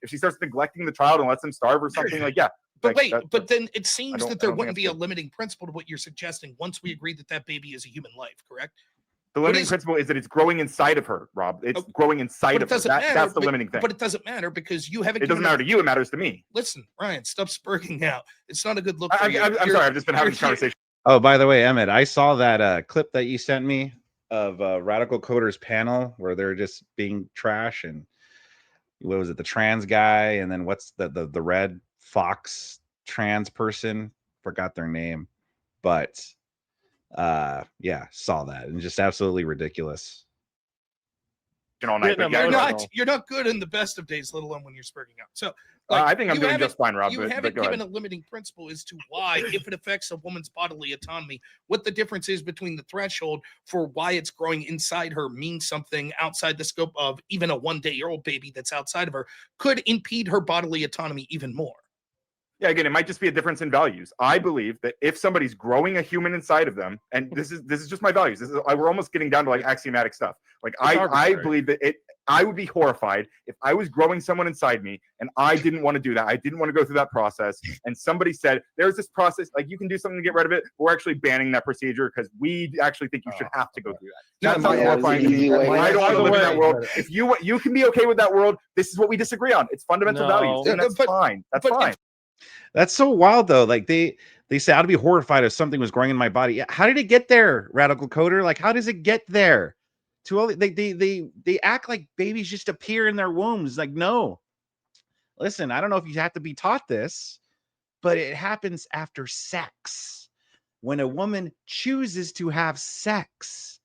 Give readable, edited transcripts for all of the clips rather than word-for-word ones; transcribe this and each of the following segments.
If she starts neglecting the child and lets them starve or something, like, yeah. But like, wait, but then it seems that there wouldn't be a good. limiting principle to what you're suggesting once we agree that that baby is a human life, correct? The limiting principle is that it's growing inside of her, Rob. It's growing inside of her. That's the limiting thing. But it doesn't matter because you haven't. It doesn't matter to you. It matters to me. Listen, Ryan, stop spurging out. It's not a good look. I'm sorry. I've just been having this conversation. Oh, by the way, Emmett, I saw that clip that you sent me of Radical Coder's panel where they're just being trash, and what was it, the trans guy, and then what's the red fox trans person? Forgot their name, but yeah, saw that, and just absolutely ridiculous. All night, you're not good in the best of days, let alone when you're spurting out. So I think I'm doing just fine, Rob. You haven't given a limiting principle as to why, if it affects a woman's bodily autonomy, what the difference is between the threshold for why it's growing inside her means something outside the scope of even a 1-day-old baby that's outside of her could impede her bodily autonomy even more. Yeah, again, it might just be a difference in values. I believe that if somebody's growing a human inside of them, and this is just my values. We're almost getting down to like axiomatic stuff. Like I believe that I would be horrified if I was growing someone inside me and I didn't want to do that. I didn't want to go through that process. And somebody said, there's this process, like you can do something to get rid of it. We're actually banning that procedure because we actually think you should have to go through that. That's not horrifying to me. I don't want to live in that world. If you can be okay with that world, this is what we disagree on. It's fundamental values. And that's fine. That's fine. That's so wild, though. Like they say, I'd be horrified if something was growing in my body. How did it get there, Radical Coder? Like, how does it get there? To all they act like babies just appear in their wombs. Like, no. Listen, I don't know if you have to be taught this, but it happens after sex. When a woman chooses to have sex,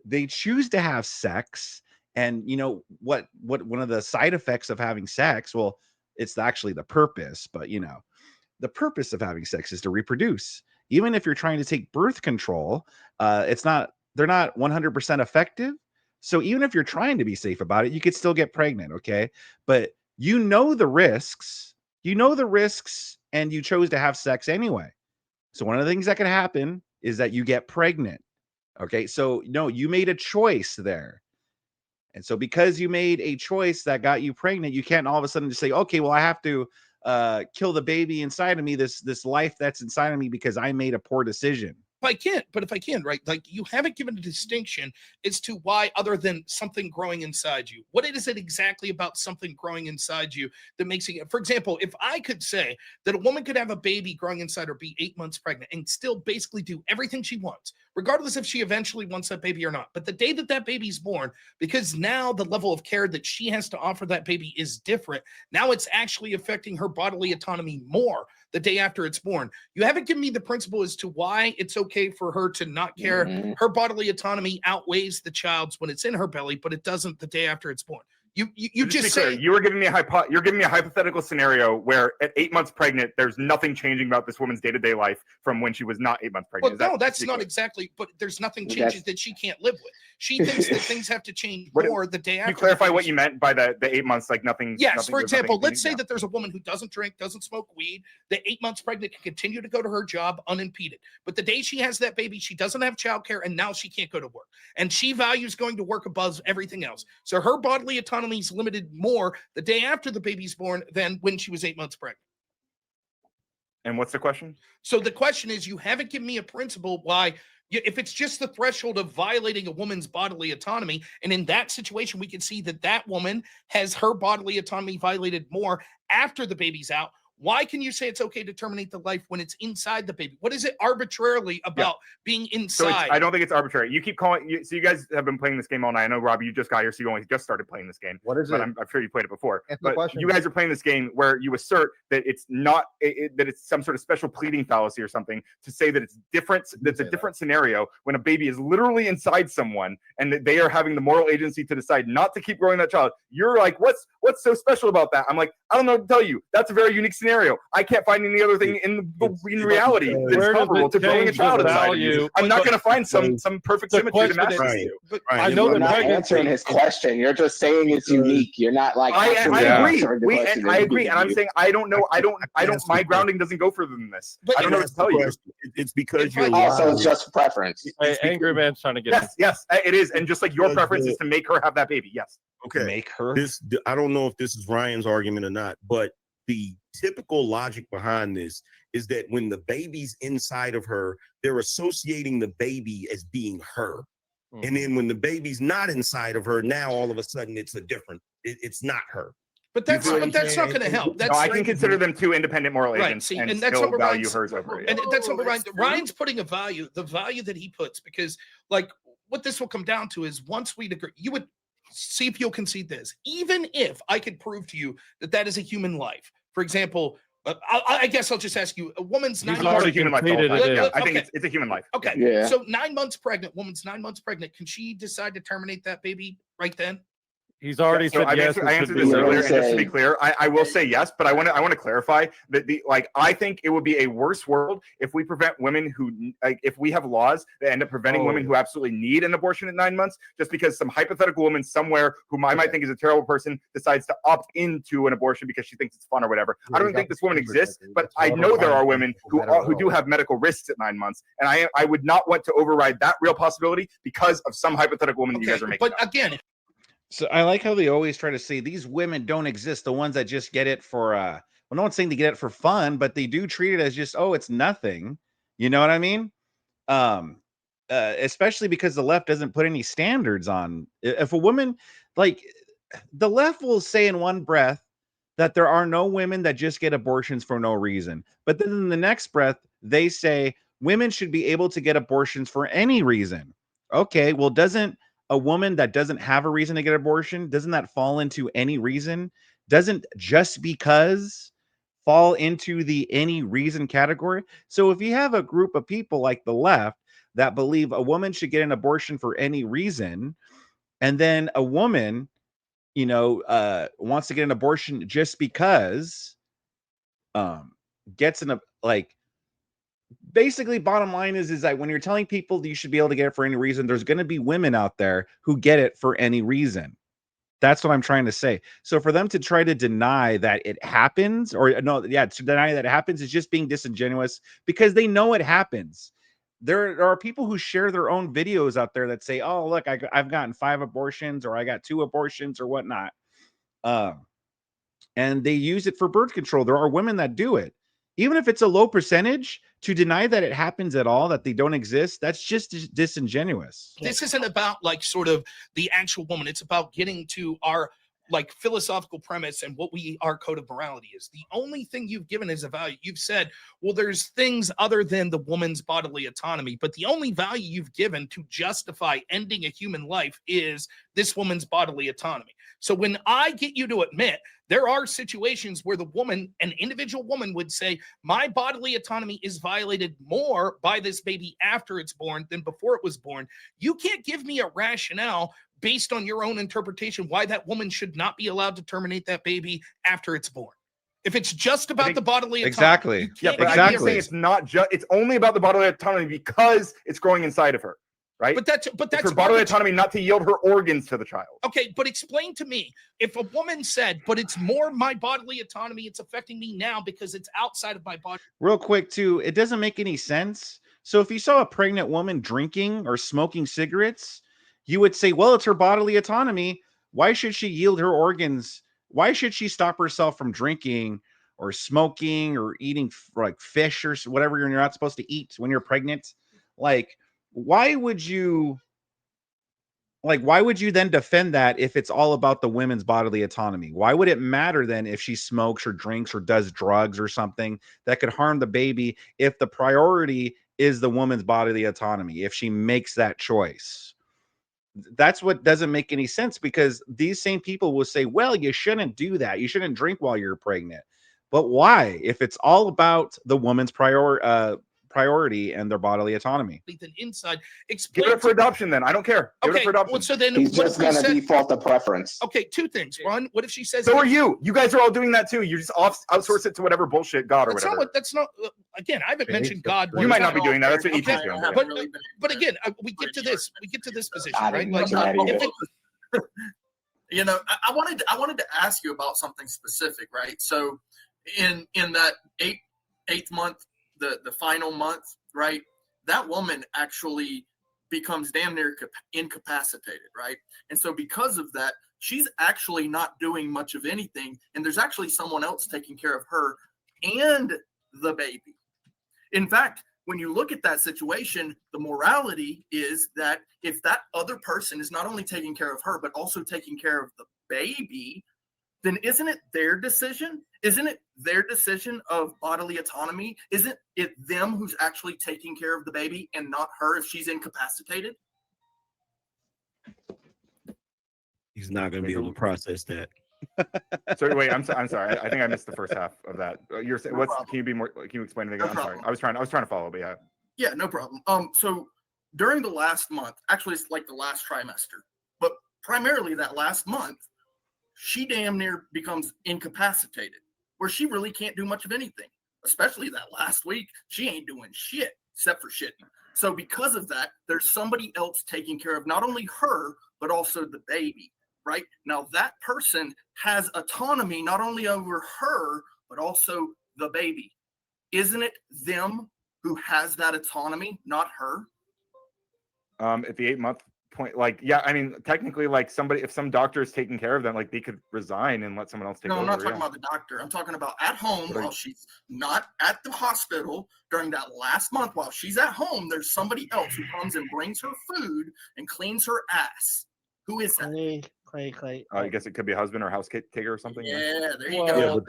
they choose to have sex, and you know what one of the side effects of having sex, well, it's actually the purpose, but you know, the purpose of having sex is to reproduce. Even if you're trying to take birth control, they're not 100% effective. So even if you're trying to be safe about it, you could still get pregnant. Okay. But you know the risks, and you chose to have sex anyway. So one of the things that can happen is that you get pregnant. Okay. So no, you made a choice there. And so because you made a choice that got you pregnant, you can't all of a sudden just say, okay, well, I have to kill the baby inside of me, this life that's inside of me because I made a poor decision. If I can, right? Like you haven't given a distinction as to why, other than something growing inside you. What is it exactly about something growing inside you that makes it? For example, if I could say that a woman could have a baby growing inside her, be 8 months pregnant, and still basically do everything she wants, regardless if she eventually wants that baby or not. But the day that that baby's born, because now the level of care that she has to offer that baby is different. Now it's actually affecting her bodily autonomy more the day after it's born. You haven't given me the principle as to why it's okay for her to not care. Mm-hmm. Her bodily autonomy outweighs the child's when it's in her belly, but it doesn't the day after it's born. You just say you were giving me a hypothetical scenario where at 8 months pregnant, there's nothing changing about this woman's day-to-day life from when she was not 8 months pregnant. Well, no, that's not exactly, but there's nothing changes that she can't live with. She thinks that things have to change more the day after. Can you clarify what you meant by the 8 months, like nothing? Yes, for example, let's say that there's a woman who doesn't drink, doesn't smoke weed, that 8 months pregnant can continue to go to her job unimpeded. But the day she has that baby, she doesn't have childcare, and now she can't go to work. And she values going to work above everything else. So her bodily autonomy is limited more the day after the baby's born than when she was 8 months pregnant. And what's the question? So the question is, you haven't given me a principle why, if it's just the threshold of violating a woman's bodily autonomy, and in that situation, we can see that that woman has her bodily autonomy violated more after the baby's out. Why can you say it's okay to terminate the life when it's inside the baby? What is it arbitrarily about being inside? So I don't think it's arbitrary. You keep calling. So you guys have been playing this game all night. I know, Robbie, you just got here, so you only just started playing this game. What is it? I'm sure you played it before. But you guys are playing this game where you assert that it's not that it's some sort of special pleading fallacy or something to say that it's different. That's a different scenario when a baby is literally inside someone and that they are having the moral agency to decide not to keep growing that child. You're like, what's so special about that? I'm like, I don't know what to tell you. That's a very unique scenario. scenario. I can't find any other thing in reality that's comparable to growing a child inside of you. I'm not going to find some perfect symmetry to match this to. But I know you're not answering his question. You're just saying it's unique. You're not like I agree. I agree, and I'm you. saying I don't know. I don't. My grounding doesn't go further than this. But I don't know what to tell you. It's because you're also it's just preference. Angry man's trying to get. Yes, it is, and just like your preference is to make her have that baby. Yes. Okay. Make her. I don't know if this is Ryan's argument or not, but the typical logic behind this is that when the baby's inside of her, they're associating the baby as being her. Mm-hmm. And then when the baby's not inside of her, now all of a sudden it's it's not her. But that's not going to help. That's I can consider them two independent moral agents, See, and that's still what value hers over it. And that's what Ryan's putting the value that he puts, because like what this will come down to is once we agree, you would see if you'll concede this. Even if I could prove to you that is a human life, for example, I guess I'll just ask you: a woman's 9 months. A human life. Yeah, I think it's a human life. Okay. Yeah. So 9 months pregnant. Woman's 9 months pregnant. Can she decide to terminate that baby right then? He's already said yes. I answered this earlier, and just to be clear, I will say yes, but I want to clarify that I think it would be a worse world if we prevent women who if we have laws that end up preventing women who absolutely need an abortion at 9 months just because some hypothetical woman somewhere whom I might think is a terrible person decides to opt into an abortion because she thinks it's fun or whatever. I don't think this woman exists, but I know there are women who do have medical risks at 9 months, and I would not want to override that real possibility because of some hypothetical woman that you guys are making. But again. So I like how they always try to say these women don't exist. The ones that just get it for, well, no one's saying they get it for fun, but they do treat it as just, oh, it's nothing. You know what I mean? Especially because the left doesn't put any standards on. If a woman, like the left will say in one breath that there are no women that just get abortions for no reason. But then in the next breath, they say women should be able to get abortions for any reason. Okay, well, doesn't a woman that doesn't have a reason to get an abortion, doesn't that fall into any reason? Doesn't just because fall into the any reason category? So if you have a group of people like the left that believe a woman should get an abortion for any reason, and then a woman, wants to get an abortion just because, gets basically bottom line is that when you're telling people that you should be able to get it for any reason, there's going to be women out there who get it for any reason. That's what I'm trying to say. So for them to try to deny that it happens, to deny that it happens is just being disingenuous because they know it happens. There are people who share their own videos out there that say, oh, look, I've gotten 5 abortions or I got 2 abortions or whatnot. And they use it for birth control. There are women that do it. Even if it's a low percentage, to deny that it happens at all, that they don't exist, that's just disingenuous. This isn't about like sort of the actual woman. It's about getting to our like philosophical premise and what our code of morality is. The only thing you've given is a value. You've said, well, there's things other than the woman's bodily autonomy, but the only value you've given to justify ending a human life is this woman's bodily autonomy. So when I get you to admit there are situations where the woman, an individual woman, would say, my bodily autonomy is violated more by this baby after it's born than before it was born, you can't give me a rationale based on your own interpretation why that woman should not be allowed to terminate that baby after it's born. If it's just about the bodily autonomy. Exactly. Yeah, but I keep saying it's not just, it's only about the bodily autonomy because it's growing inside of her. Right. But that's her bodily autonomy not to yield her organs to the child. Okay, but explain to me if a woman said, but it's more my bodily autonomy, it's affecting me now because it's outside of my body. Real quick, too, it doesn't make any sense. So if you saw a pregnant woman drinking or smoking cigarettes, you would say, well, it's her bodily autonomy. Why should she yield her organs? Why should she stop herself from drinking or smoking or eating like fish or whatever you're not supposed to eat when you're pregnant? Why would you then defend that if it's all about the women's bodily autonomy? Why would it matter then if she smokes or drinks or does drugs or something that could harm the baby if the priority is the woman's bodily autonomy, if she makes that choice? That's what doesn't make any sense, because these same people will say, well, you shouldn't do that. You shouldn't drink while you're pregnant. But why? If it's all about the woman's priority priority and their bodily autonomy. Than inside. Give Explain it up for adoption then. I don't care. Give it okay, up for adoption. well, so then He's what just if we gonna said, default the preference. okay, two things. One, what if she says So are you. You guys are all doing that too. You just outsource it to whatever bullshit God or that's whatever. not what that's not again, I haven't mentioned God. You might not be doing that. That's what Okay, ET's doing. but again, we get to this position, God, right? I'm Like not if even- it, You know, I wanted to ask you about something specific, right? So in that eighth month, the final month, right? That woman actually becomes damn near incapacitated, right? And so because of that, she's actually not doing much of anything, and there's actually someone else taking care of her and the baby. In fact, when you look at that situation, the morality is that if that other person is not only taking care of her, but also taking care of the baby, then isn't it their decision? Isn't it their decision of bodily autonomy? Isn't it them who's actually taking care of the baby and not her if she's incapacitated? He's not going to be able to process that. So wait, I'm sorry. I think I missed the first half of that. You're saying No what's? problem. Can you be more? Can you explain it again? No I'm sorry. problem. I was trying to follow, but yeah. Yeah, no problem. So during the last month, actually it's like the last trimester, but primarily that last month, she damn near becomes incapacitated, where she really can't do much of anything. Especially that last week, she ain't doing shit except for shitting. So because of that, there's somebody else taking care of not only her, but also the baby, right? Now that person has autonomy not only over her, but also the baby. Isn't it them who has that autonomy, not her? At the 8-month point, like, yeah, I mean, technically, like somebody, if some doctor is taking care of them, like they could resign and let someone else take No, over. I'm not talking yeah. about the doctor. I'm talking about at home Right. while she's not at the hospital during that last month. While she's at home, there's somebody else who comes and brings her food and cleans her ass. Who is that? I guess it could be a husband or housetaker or something. Yeah, there you Well, go. Yeah, but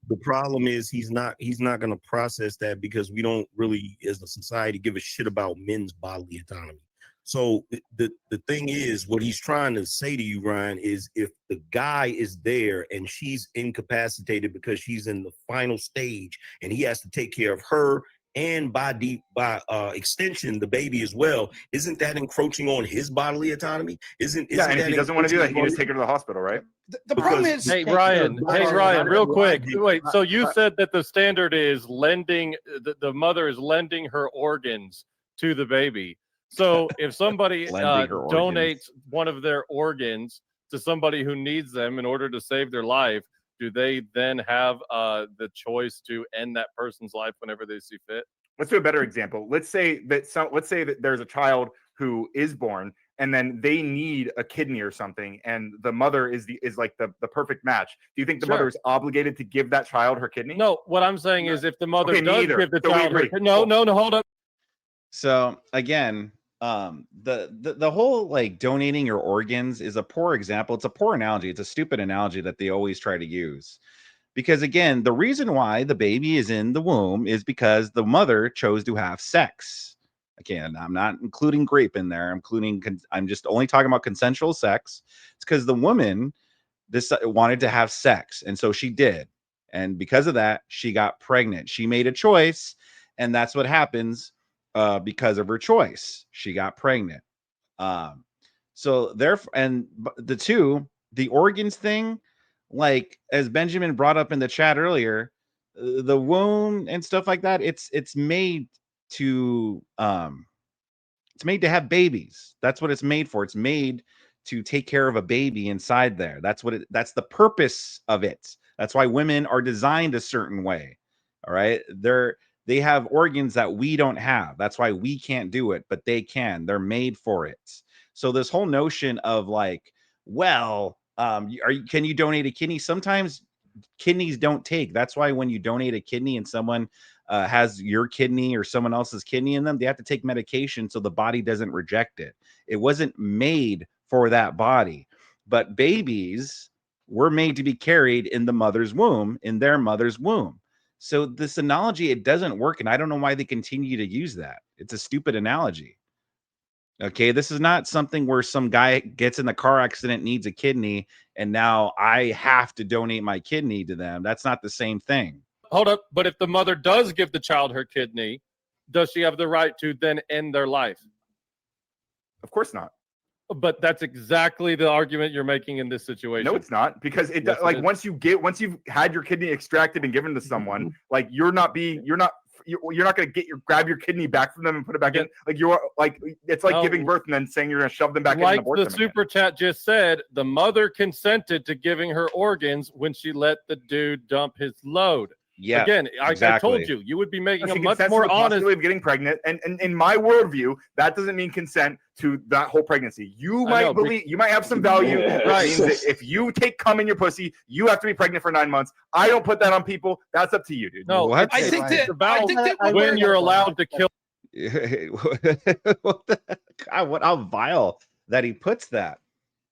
the problem is he's not going to process that because we don't really, as a society, give a shit about men's bodily autonomy. So the thing is, what he's trying to say to you, Ryan, is if the guy is there and she's incapacitated because she's in the final stage and he has to take care of her and by extension the baby as well, isn't that encroaching on his bodily autonomy? Yeah, and if he doesn't want to do that, he just take her to the hospital, right? the problem Because- is Hey Ryan, real quick. Wait, so you Uh, said that the standard is lending the mother is lending her organs to the baby. So if somebody Lending her donates organs. one of their organs to somebody who needs them in order to save their life, do they then have the choice to end that person's life whenever they see fit? Let's do a better example. Let's say that there's a child who is born and then they need a kidney or something, and the mother is like the perfect match. Do you think the Sure. mother is obligated to give that child her kidney? No, what I'm saying is if the mother Okay, does neither. give the So we child her agree. no, hold up. So again, the whole like donating your organs is a poor example. It's a poor analogy. It's a stupid analogy that they always try to use. Because again, the reason why the baby is in the womb is because the mother chose to have sex. Again, I'm not including grape in there. I'm just only talking about consensual sex. It's because the woman wanted to have sex, and so she did. And because of that, she got pregnant. She made a choice, and that's what happens because of her choice. She got pregnant. So therefore, and the organs thing, like as Benjamin brought up in the chat earlier, the womb and stuff like that, it's made to have babies. That's what it's made for. It's made to take care of a baby inside there. That's the purpose of it. That's why women are designed a certain way. All right. They have organs that we don't have. That's why we can't do it, but they can. They're made for it. So this whole notion of like, well, can you donate a kidney? Sometimes kidneys don't take. That's why when you donate a kidney and someone has your kidney or someone else's kidney in them, they have to take medication so the body doesn't reject it. It wasn't made for that body. But babies were made to be carried in the mother's womb, in their mother's womb. So this analogy, it doesn't work, and I don't know why they continue to use that. It's a stupid analogy. Okay, this is not something where some guy gets in the car accident, needs a kidney, and now I have to donate my kidney to them. That's not the same thing. Hold up, but if the mother does give the child her kidney, does she have the right to then end their life? Of course not. But that's exactly the argument you're making in this situation. No, it's not, because Yes, like it is. once you've had your kidney extracted and given to someone, like you're not going to grab your kidney back from them and put it back in. Like it's like No. giving birth and then saying you're going to shove them back in Like and abort the them super chat just said, the mother consented to giving her organs when she let the dude dump his load. Yeah. Again, I exactly. told you, you would be making She a much consents to more the honest. possibility of getting pregnant, and in my worldview, that doesn't mean consent to that whole pregnancy. You might believe, you might have some value. Right? Means that if you take cum in your pussy, you have to be pregnant for 9 months. I don't put that on people. That's up to you, dude. No, What? I think that when you're allowed to kill. What the God, what how vile that he puts that.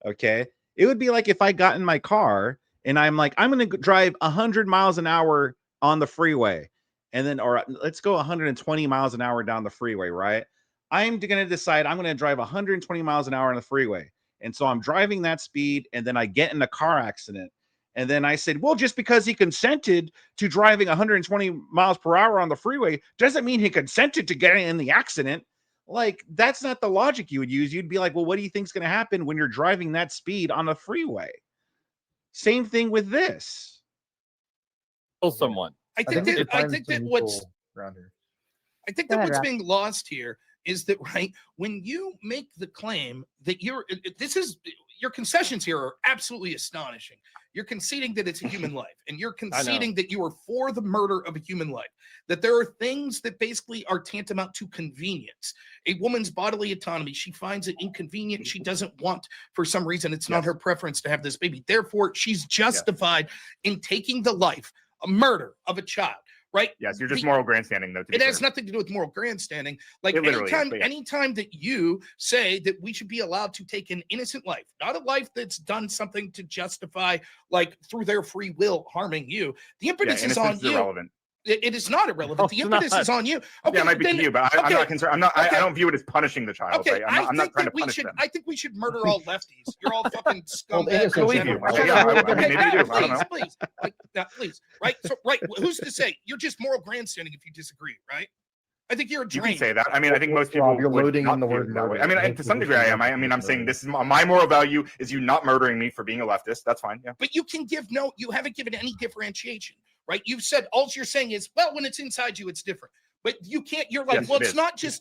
Okay, it would be like if I got in my car and I'm like, I'm going to drive 100 miles an hour on the freeway, and then, or let's go 120 miles an hour down the freeway, right? I'm going to decide I'm going to drive 120 miles an hour on the freeway, and so I'm driving that speed, and then I get in a car accident, and then I said, well, just because he consented to driving 120 miles per hour on the freeway doesn't mean he consented to getting in the accident. Like, that's not the logic you would use. You'd be like, well, what do you think's going to happen when you're driving that speed on a freeway? Same thing with this. Kill someone. I think that what's being lost here is that, right, when you make the claim that your concessions here are absolutely astonishing. You're conceding that it's a human life, and you're conceding that you are for the murder of a human life, that there are things that basically are tantamount to convenience. A woman's bodily autonomy, she finds it inconvenient. She doesn't want, for some reason, it's not her preference to have this baby. Therefore, she's justified in taking the life, a murder of a child. Right? Yes, you're just moral grandstanding, though. It has nothing to do with moral grandstanding. Like anytime, anytime that you say that we should be allowed to take an innocent life, not a life that's done something to justify, like through their free will, harming you, the impetus is on you. Irrelevant. It is not irrelevant. The impetus is on you. Okay, yeah, it might be to you, but I'm not concerned. I don't view it as punishing the child. Okay, right? I'm not trying to punish them. I think we should murder all lefties. You're all fucking scumbags. Believe you. Maybe you do. I don't know. Please, please. Right? So, right. Who's to say? You're just moral grandstanding if you disagree, right? I think you're a drain. You can say that. I mean, I think most people you're would loading not in the view word it that way. murder. I mean, to some degree, I am. I mean, I'm saying this is my moral value is you not murdering me for being a leftist. That's fine. Yeah. But you haven't given any differentiation, right? You've said all you're saying is, well, when it's inside you, it's different. But you can't. You're like, well, it's not just.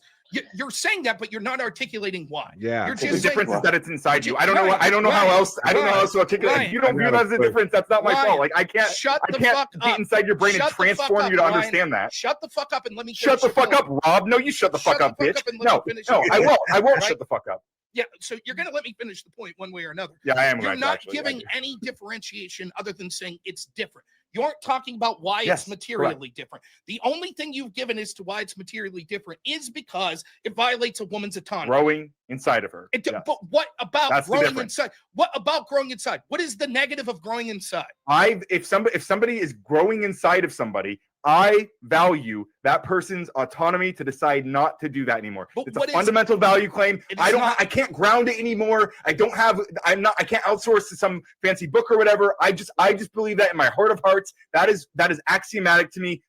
You're saying that, but you're not articulating why. Yeah. You're The just difference is that it's inside you. I don't Right, know. I don't know how right, else. I don't know how right, else to articulate. right. If you don't view that as a difference, that's not my Ryan, fault. Like I can't. Shut I the can't fuck get up. inside your brain Shut and the fuck transform up, you to Ryan. understand that. Shut the fuck up and let me. Shut the fuck up, Rob. No, you shut the fuck up, bitch. No, I won't. I won't shut the fuck up. Yeah, so you're going to let me finish the point one way or another. Yeah, I am. You're not giving any differentiation other than saying it's different. You aren't talking about why it's materially different. The only thing you've given as to why it's materially different is because it violates a woman's autonomy. Growing inside of her. But what about growing inside? What about growing inside? What is the negative of growing inside? If somebody is growing inside of somebody, I value that person's autonomy to decide not to do that anymore. But it's a fundamental value claim. I can't ground it anymore. I can't outsource to some fancy book or whatever. I just believe that in my heart of hearts. That is axiomatic to me.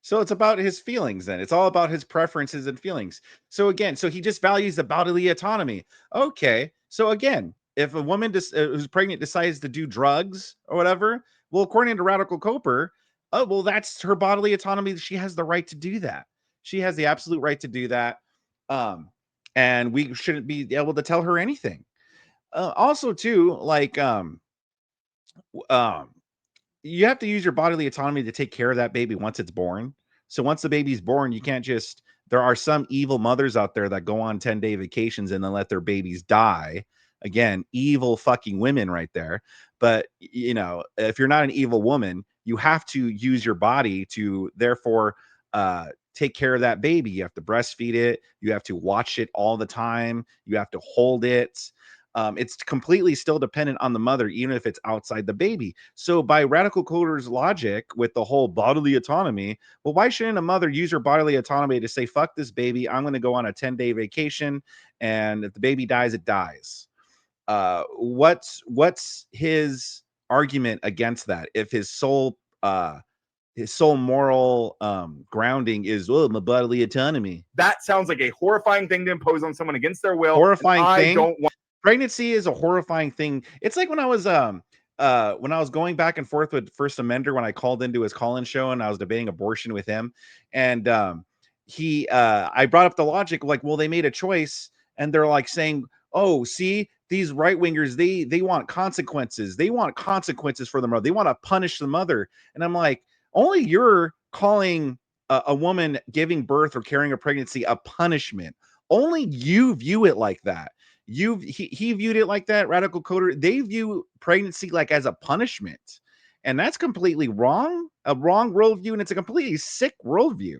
So it's about his feelings then. It's all about his preferences and feelings. So again, he just values the bodily autonomy. Okay. So again, if a woman who's pregnant decides to do drugs or whatever, well, according to Radical Coper, oh, well, that's her bodily autonomy. She has the right to do that. She has the absolute right to do that. And we shouldn't be able to tell her anything. Also, too, like, you have to use your bodily autonomy to take care of that baby once it's born. So once the baby's born, you can't just, there are some evil mothers out there that go on 10-day vacations and then let their babies die. Again, evil fucking women right there. But, you know, if you're not an evil woman, you have to use your body to therefore take care of that baby. You have to breastfeed it. You have to watch it all the time. You have to hold it. It's completely still dependent on the mother, even if it's outside the baby. So by Radical Coder's logic with the whole bodily autonomy, well, why shouldn't a mother use her bodily autonomy to say, fuck this baby, I'm going to go on a 10-day vacation, and if the baby dies, it dies. What's his argument against that? If his sole his sole moral grounding is, oh, my bodily autonomy. That sounds like a horrifying thing to impose on someone against their will. Horrifying thing. I don't want. Pregnancy is a horrifying thing. It's like when I was going back and forth with First Amender when I called into his call-in show and I was debating abortion with him, and I brought up the logic, like, well, they made a choice, and they're like saying, oh, see, these right-wingers, they want consequences. They want consequences for the mother. They want to punish the mother. And I'm like, only you're calling a woman giving birth or carrying a pregnancy a punishment. Only you view it like that. He viewed it like that. Radical Coder, they view pregnancy like as a punishment. And that's completely wrong. A wrong worldview, and it's a completely sick worldview.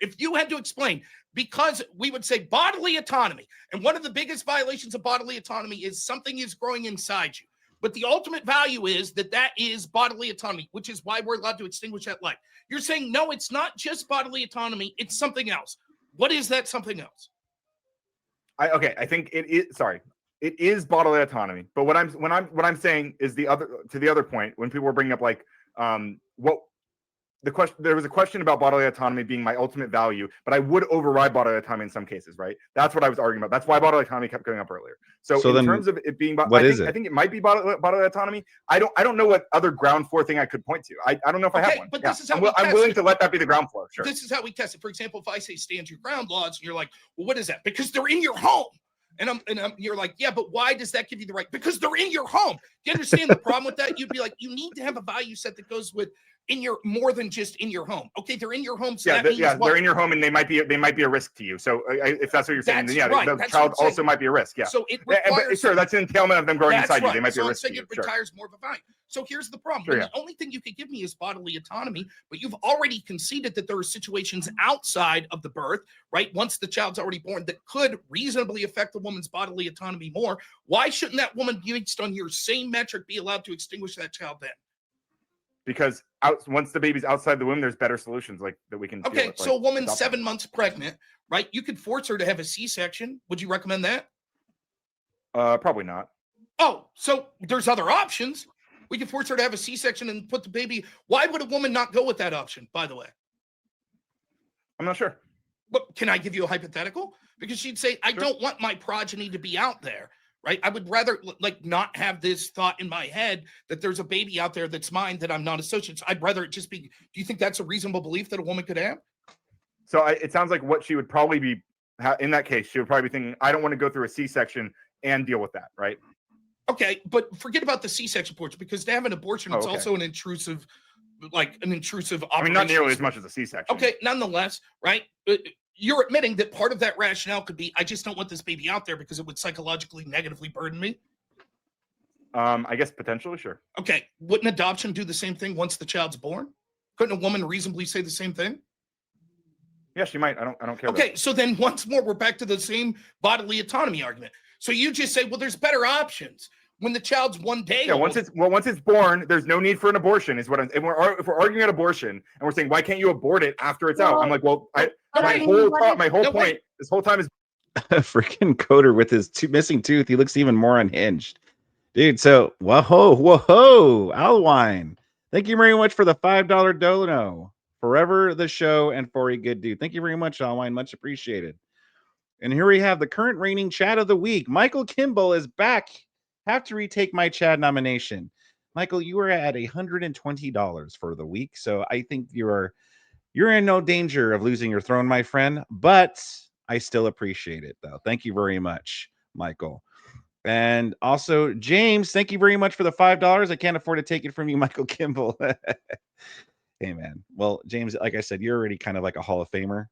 If you had to explain, because we would say bodily autonomy, and one of the biggest violations of bodily autonomy is something is growing inside you. But the ultimate value is that is bodily autonomy, which is why we're allowed to extinguish that life. You're saying, no, it's not just bodily autonomy, it's something else. What is that something else? I think it is. Sorry, it is bodily autonomy. But what I'm saying is the other point when people were bringing up like what the question. There was a question about bodily autonomy being my ultimate value, but I would override bodily autonomy in some cases, right? That's what I was arguing about. That's why bodily autonomy kept going up earlier. So in terms of it being, I think it might be bodily autonomy. I don't know what other ground floor thing I could point to. I don't know if I have one. But this is how I'm willing to let that be the ground floor. Sure. This is how we test it. For example, if I say stand your ground laws, and you're like, well, what is that? Because they're in your home. And you're like, yeah, but why does that give you the right? Because they're in your home. Do you understand the problem with that? You'd be like, you need to have a value set that goes with in your more than just in your home. Okay, they're in your home. So that means they're in your home, and they might be a risk to you. So if that's what you're saying, then the child also might be a risk. Yeah. So it requires, sure, that's an entailment of them growing inside you. They might be a risk to you. It retires more of a value. So here's the problem. Sure, the only thing you could give me is bodily autonomy, but you've already conceded that there are situations outside of the birth, right? Once the child's already born, that could reasonably affect the woman's bodily autonomy more. Why shouldn't that woman, based on your same metric, be allowed to extinguish that child then? Because once the baby's outside the womb, there's better solutions like that we can. Okay, so a woman 7 months pregnant, right? You could force her to have a C-section. Would you recommend that? Probably not. Oh, so there's other options. We could force her to have a C-section and put the baby. Why would a woman not go with that option, by the way? I'm not sure. But can I give you a hypothetical? Because she'd say, I don't want my progeny to be out there, right? I would rather like not have this thought in my head that there's a baby out there that's mine that I'm not associated. So I'd rather it just be. Do you think that's a reasonable belief that a woman could have? So it sounds like what she would probably be in that case. She would probably be thinking, I don't want to go through a C-section and deal with that, right? Okay, but forget about the C-section portion, because to have an abortion, it's also an intrusive operation. I mean, not nearly as much as a C-section. Okay, nonetheless, right? You're admitting that part of that rationale could be, I just don't want this baby out there because it would psychologically negatively burden me. I guess potentially, sure. Okay, wouldn't adoption do the same thing once the child's born? Couldn't a woman reasonably say the same thing? Yeah, she might. I don't care. Okay, so then once more, we're back to the same bodily autonomy argument. So you just say, well, there's better options when the child's 1 day old. Once it's born, there's no need for an abortion. Is what I'm. If we're arguing at abortion and we're saying, why can't you abort it after it's out? I'm like, well, my whole point this whole time is freaking Coder with his missing tooth. He looks even more unhinged, dude. So whoa, Alwine. Thank you very much for the $5 dono. Forever the show and for a good dude. Thank you very much, Alwine. Much appreciated. And here we have the current reigning Chad of the week. Michael Kimball is back. Have to retake my Chad nomination. Michael, you are at $120 for the week, so I think you're in no danger of losing your throne, my friend. But I still appreciate it, though. Thank you very much, Michael. And also, James, thank you very much for the $5. I can't afford to take it from you, Michael Kimball. Hey, man. Well, James, like I said, you're already kind of like a Hall of Famer.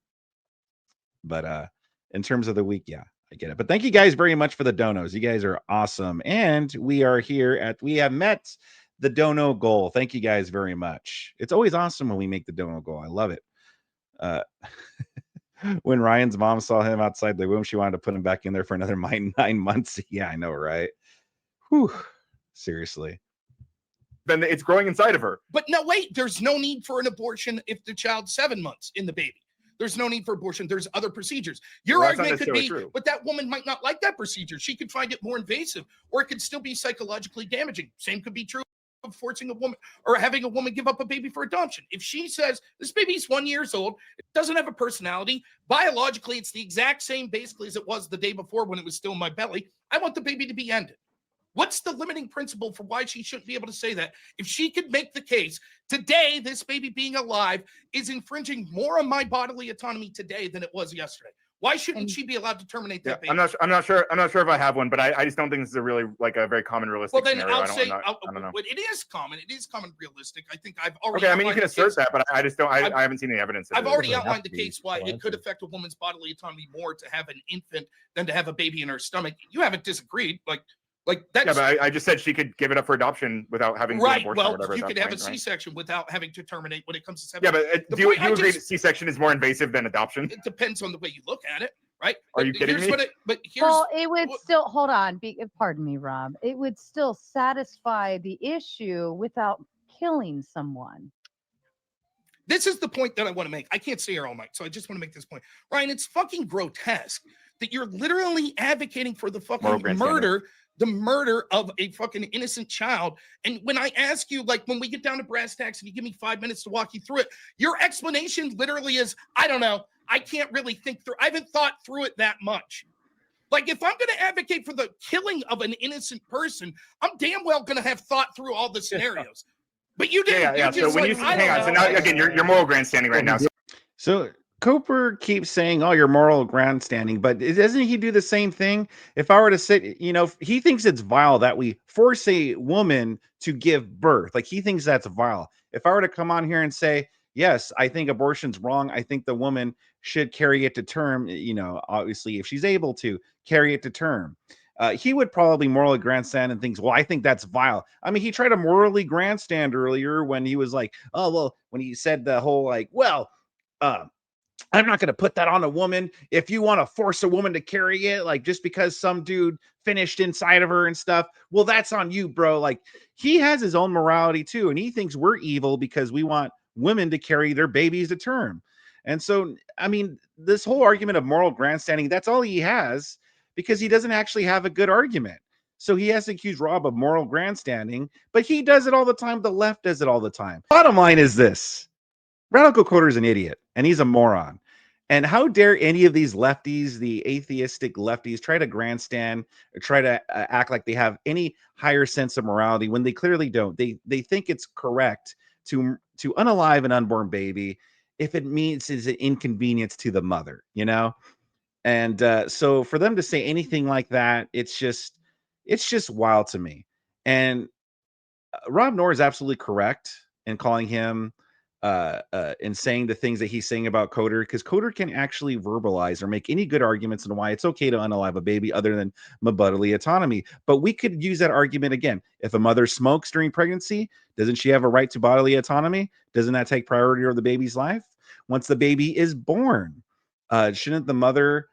But in terms of the week, yeah, I get it. But thank you guys very much for the donos. You guys are awesome. And we have met the dono goal. Thank you guys very much. It's always awesome when we make the dono goal. I love it. When Ryan's mom saw him outside the womb, she wanted to put him back in there for another 9 months. Yeah, I know, right? Whew. Seriously. Then it's growing inside of her. But no, wait, there's no need for an abortion if the child's 7 months in the baby. There's no need for abortion. There's other procedures. Your argument could be, but that woman might not like that procedure. She could find it more invasive, or it could still be psychologically damaging. Same could be true. of forcing a woman or having a woman give up a baby for adoption. If she says this baby's 1 year old, it doesn't have a personality, biologically, it's the exact same basically as it was the day before when it was still in my belly, I want the baby to be ended. What's the limiting principle for why she shouldn't be able to say that? If she could make the case today, this baby being alive is infringing more on my bodily autonomy today than it was yesterday. Why shouldn't she be allowed to terminate that baby? I'm not sure if I have one, but I just don't think this is a really like a very common realistic scenario. I'll say I don't know. It is common. It is common realistic. I think I've already. Okay, I mean you can assert that, but I just don't. I haven't seen any evidence. I've already outlined the case why it could affect a woman's bodily autonomy more to have an infant than to have a baby in her stomach. You haven't disagreed, like that. Yeah, but I just said she could give it up for adoption without having to right. abortion Well, or whatever. you could have a right? C-section without having to terminate when it comes to. Yeah, but do you agree that C-section is more invasive than adoption? It depends on the way you look at it. Right? Are you kidding me? Well, it would still hold on. Pardon me, Rob. It would still satisfy the issue without killing someone. This is the point that I want to make. I can't stay here all night, so I just want to make this point. Ryan, it's fucking grotesque that you're literally advocating for the fucking murder, the murder of a fucking innocent child. And when I ask you, like, when we get down to brass tacks and you give me 5 minutes to walk you through it, your explanation literally is, I don't know. I can't really think through. I haven't thought through it that much. Like, if I'm going to advocate for the killing of an innocent person, I'm damn well going to have thought through all the scenarios. But you didn't. Yeah. So when you hang on, so now again, you're moral grandstanding right now. So Cooper keeps saying, "Oh, you're moral grandstanding," but doesn't he do the same thing? If I were to sit, he thinks it's vile that we force a woman to give birth. Like he thinks that's vile. If I were to come on here and say, yes, I think abortion's wrong. I think the woman should carry it to term, obviously, if she's able to carry it to term. He would probably morally grandstand and thinks, well, I think that's vile. I mean, he tried to morally grandstand earlier when he was like, oh, well, when he said the whole like, well, I'm not going to put that on a woman. If you want to force a woman to carry it, like just because some dude finished inside of her and stuff, well, that's on you, bro. Like he has his own morality too. And he thinks we're evil because we want women to carry their babies to term. And so, I mean, this whole argument of moral grandstanding, that's all he has because he doesn't actually have a good argument. So he has to accuse Rob of moral grandstanding, but he does it all the time. The left does it all the time. Bottom line is this. Radical Coder is an idiot and he's a moron. And how dare any of these lefties, the atheistic lefties, try to grandstand or try to act like they have any higher sense of morality when they clearly don't. They think it's correct to unalive an unborn baby if it means it's an inconvenience to the mother, And so for them to say anything like that, it's just wild to me. And Rob Noor is absolutely correct in calling him in saying the things that he's saying about Coder, because Coder can actually verbalize or make any good arguments on why it's okay to unalive a baby other than bodily autonomy. But we could use that argument again. If a mother smokes during pregnancy, doesn't she have a right to bodily autonomy? Doesn't that take priority over the baby's life? Once the baby is born, shouldn't the mother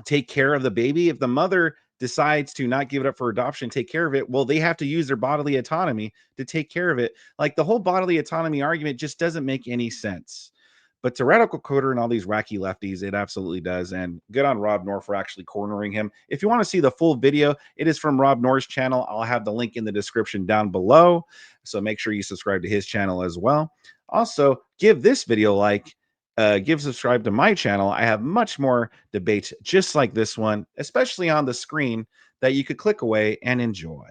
take care of the baby? If the mother decides to not give it up for adoption, take care of it, well, they have to use their bodily autonomy to take care of it. Like the whole bodily autonomy argument just doesn't make any sense. But to Radical Coder and all these wacky lefties, it absolutely does. And good on Rob Noor for actually cornering him. If you want to see the full video, it is from Rob Noor's channel. I'll have the link in the description down below. So make sure you subscribe to his channel as well. Also, give this video a like. Subscribe to my channel. I have much more debates just like this one, especially on the screen, that you could click away and enjoy.